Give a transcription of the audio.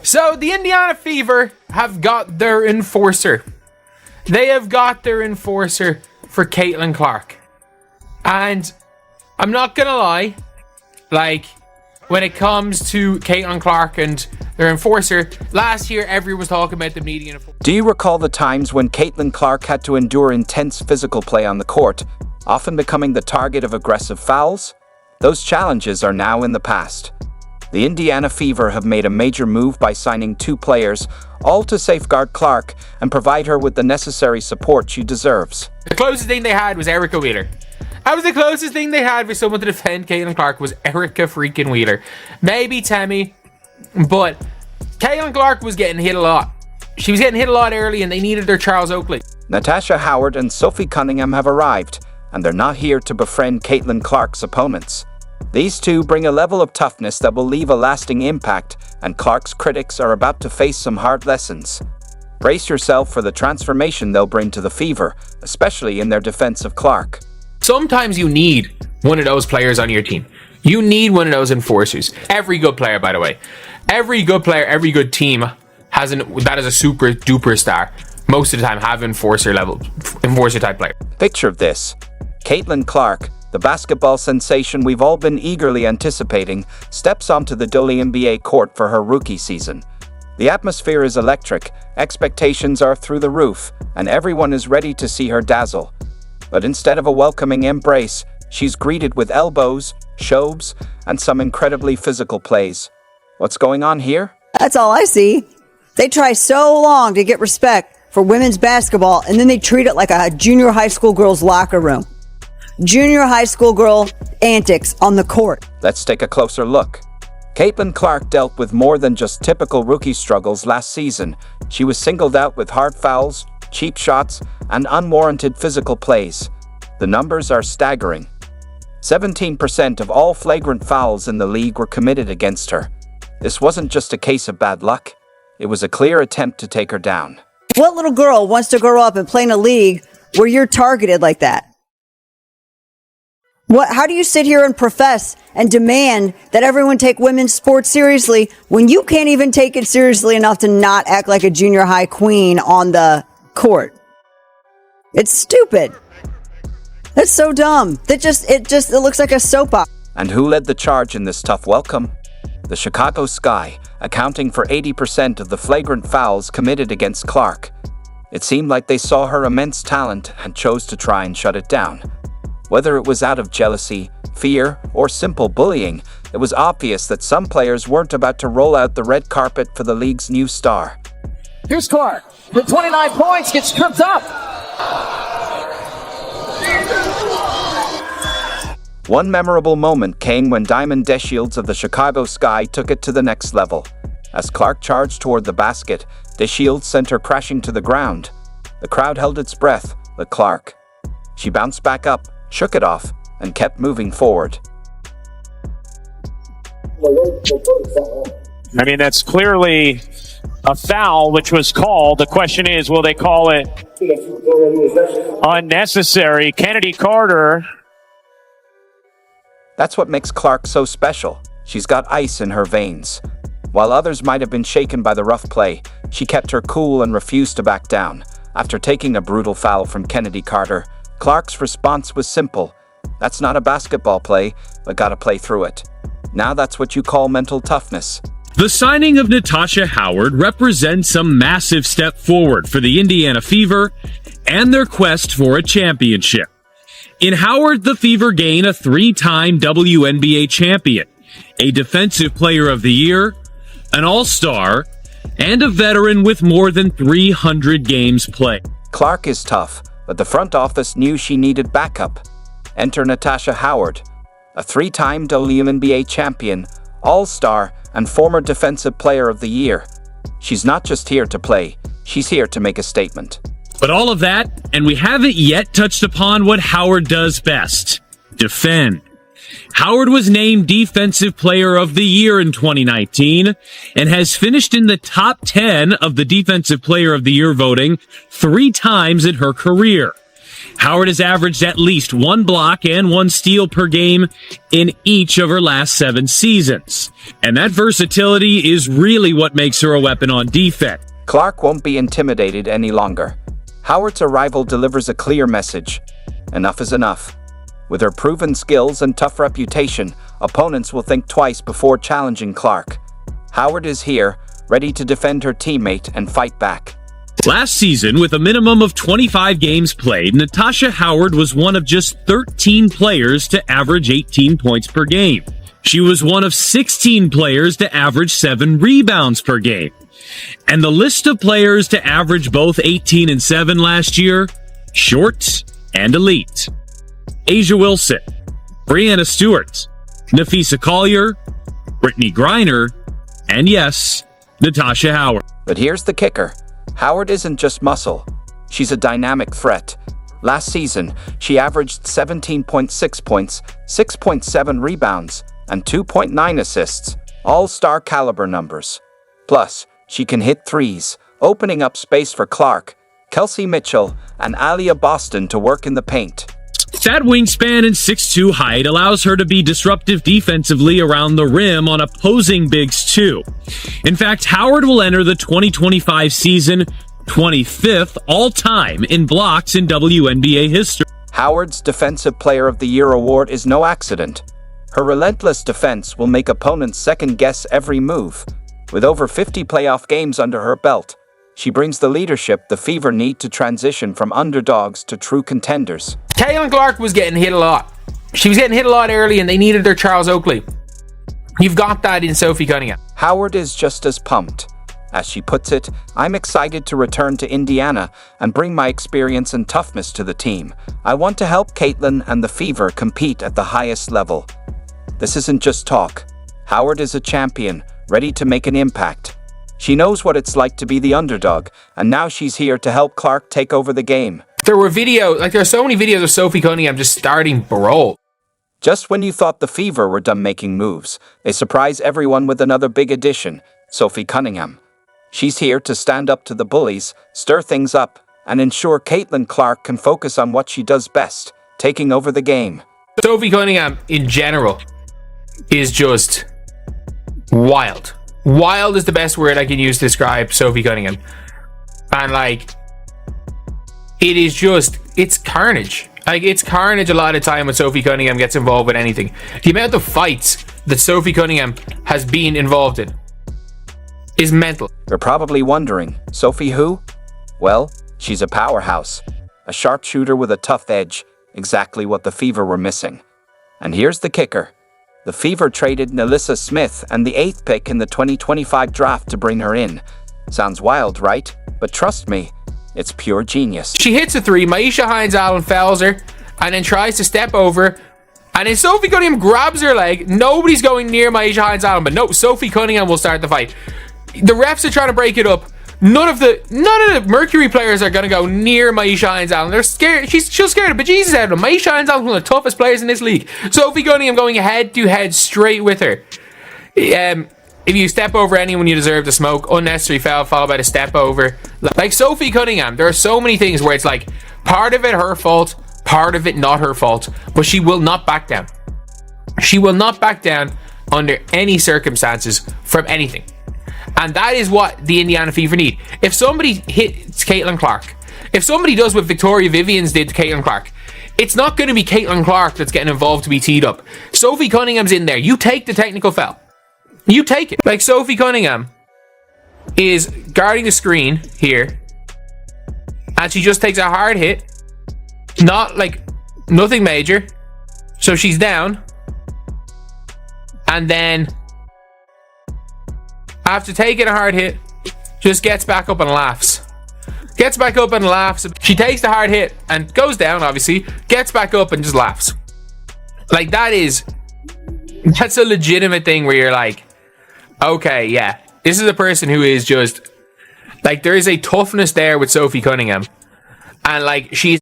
So the Indiana Fever have got their enforcer. They have got their enforcer for Caitlin Clark. And I'm not gonna lie, like, when it comes to Caitlin Clark and their enforcer, last year everyone was talking about them needing an enforcer. Do you recall the times when Caitlin Clark had to endure intense physical play on the court, often becoming the target of aggressive fouls? Those challenges are now in the past. The Indiana Fever have made a major move by signing 2 players, all to safeguard Clark and provide her with the necessary support she deserves. The closest thing they had was Erica Wheeler. That was the closest thing they had for someone to defend Caitlin Clark, was Erica freaking Wheeler. Maybe Tammy, but Caitlin Clark was getting hit a lot. She was getting hit a lot early and they needed their Charles Oakley. Natasha Howard and Sophie Cunningham have arrived, and they're not here to befriend Caitlin Clark's opponents. These two bring a level of toughness that will leave a lasting impact, and Clark's critics are about to face some hard lessons. Brace yourself for the transformation they'll bring to the Fever, especially in their defense of Clark. Sometimes you need one of those players on your team. You need one of those enforcers. Every good player, by the way. Every good player, every good team that is a super duper star. Most of the time have enforcer type player. Picture this. Caitlin Clark, the basketball sensation we've all been eagerly anticipating, steps onto the WNBA court for her rookie season. The atmosphere is electric, expectations are through the roof, and everyone is ready to see her dazzle. But instead of a welcoming embrace, she's greeted with elbows, shoves, and some incredibly physical plays. What's going on here? That's all I see. They try so long to get respect for women's basketball, and then they treat it like a junior high school girl's locker room. Junior high school girl antics on the court. Let's take a closer look. Caitlin Clark dealt with more than just typical rookie struggles last season. She was singled out with hard fouls, cheap shots, and unwarranted physical plays. The numbers are staggering. 17% of all flagrant fouls in the league were committed against her. This wasn't just a case of bad luck. It was a clear attempt to take her down. What little girl wants to grow up and play in a league where you're targeted like that? How do you sit here and profess and demand that everyone take women's sports seriously when you can't even take it seriously enough to not act like a junior high queen on the court? It's stupid. That's so dumb. It looks like a soap opera. And who led the charge in this tough welcome? The Chicago Sky, accounting for 80% of the flagrant fouls committed against Clark. It seemed like they saw her immense talent and chose to try and shut it down. Whether it was out of jealousy, fear, or simple bullying, it was obvious that some players weren't about to roll out the red carpet for the league's new star. Here's Clark. The 29 points gets tripped up. One memorable moment came when Diamond Deshields of the Chicago Sky took it to the next level. As Clark charged toward the basket, Deshields sent her crashing to the ground. The crowd held its breath, but Clark. She bounced back up, shook it off, and kept moving forward. I mean, that's clearly a foul, which was called. The question is, will they call it unnecessary? Kennedy Carter. That's what makes Clark so special. She's got ice in her veins. While others might have been shaken by the rough play, she kept her cool and refused to back down. After taking a brutal foul from Kennedy Carter, Clark's response was simple. That's not a basketball play, but gotta play through it. Now that's what you call mental toughness. The signing of Natasha Howard represents a massive step forward for the Indiana Fever and their quest for a championship. In Howard, the Fever gain a 3-time WNBA champion, a Defensive Player of the Year, an All-Star, and a veteran with more than 300 games played. Clark is tough, but the front office knew she needed backup. Enter Natasha Howard, a 3-time WNBA champion, All-Star, and former Defensive Player of the Year. She's not just here to play, she's here to make a statement. But all of that, and we haven't yet touched upon what Howard does best: defend. Howard was named Defensive Player of the Year in 2019 and has finished in the top 10 of the Defensive Player of the Year voting 3 times in her career. Howard has averaged at least 1 block and 1 steal per game in each of her last 7 seasons. And that versatility is really what makes her a weapon on defense. Clark won't be intimidated any longer. Howard's arrival delivers a clear message. Enough is enough. With her proven skills and tough reputation, opponents will think twice before challenging Clark. Howard is here, ready to defend her teammate and fight back. Last season, with a minimum of 25 games played, Natasha Howard was one of just 13 players to average 18 points per game. She was one of 16 players to average 7 rebounds per game. And the list of players to average both 18 and 7 last year, short and elite. Asia Wilson, Brianna Stewart, Nafisa Collier, Brittany Griner, and yes, Natasha Howard. But here's the kicker. Howard isn't just muscle. She's a dynamic threat. Last season, she averaged 17.6 points, 6.7 rebounds, and 2.9 assists, all star caliber numbers. Plus, she can hit threes, opening up space for Clark, Kelsey Mitchell, and Alia Boston to work in the paint. That wingspan and 6'2" height allows her to be disruptive defensively around the rim on opposing bigs too. In fact, Howard will enter the 2025 season 25th all-time in blocks in WNBA history. Howard's Defensive Player of the Year award is no accident. Her relentless defense will make opponents second-guess every move. With over 50 playoff games under her belt, she brings the leadership the Fever need to transition from underdogs to true contenders. Caitlin Clark was getting hit a lot. She was getting hit a lot early and they needed their Charles Oakley. You've got that in Sophie Cunningham. Howard is just as pumped. As she puts it, I'm excited to return to Indiana and bring my experience and toughness to the team. I want to help Caitlin and the Fever compete at the highest level. This isn't just talk. Howard is a champion, ready to make an impact. She knows what it's like to be the underdog, and now she's here to help Clark take over the game. There are so many videos of Sophie Cunningham just starting brawl. Just when you thought the Fever were done making moves, they surprise everyone with another big addition, Sophie Cunningham. She's here to stand up to the Bullies, stir things up, and ensure Caitlin Clark can focus on what she does best, taking over the game. Sophie Cunningham, in general, is just wild. Wild is the best word I can use to describe Sophie Cunningham. And it's carnage. It's carnage a lot of time when Sophie Cunningham gets involved with anything. The amount of fights that Sophie Cunningham has been involved in is mental. You're probably wondering, Sophie who? Well, she's a powerhouse. A sharpshooter with a tough edge, exactly what the Fever were missing. And here's the kicker. The Fever traded Nalissa Smith and the 8th pick in the 2025 draft to bring her in. Sounds wild, right? But trust me, it's pure genius. She hits a 3, Maisha Hines-Allen fouls her, and then tries to step over, and then Sophie Cunningham grabs her leg. Nobody's going near Maisha Hines-Allen, but no, Sophie Cunningham will start the fight. The refs are trying to break it up. None of the Mercury players are going to go near Maisha Hines-Allen. They're scared. She's scared of bejesus out of them. Maisha Hines-Allen is one of the toughest players in this league. Sophie Cunningham going head to head straight with her. If you step over anyone, you deserve to smoke. Unnecessary foul followed by the step over. Like Sophie Cunningham, there are so many things where it's like part of it her fault, part of it not her fault, but she will not back down. She will not back down under any circumstances from anything. And that is what the Indiana Fever need. If somebody hits Caitlin Clark, if somebody does what Victoria Vivians did to Caitlin Clark, it's not going to be Caitlin Clark that's getting involved to be teed up. Sophie Cunningham's in there. You take the technical foul. You take it. Like Sophie Cunningham is guarding the screen here, and she just takes a hard hit. Nothing major. So she's down. And then after taking a hard hit, just gets back up and laughs. Gets back up and laughs. She takes the hard hit and goes down, obviously. Gets back up and just laughs. Like, that's a legitimate thing where you're like, okay, yeah. This is a person who is just, like, there is a toughness there with Sophie Cunningham. And, like, she's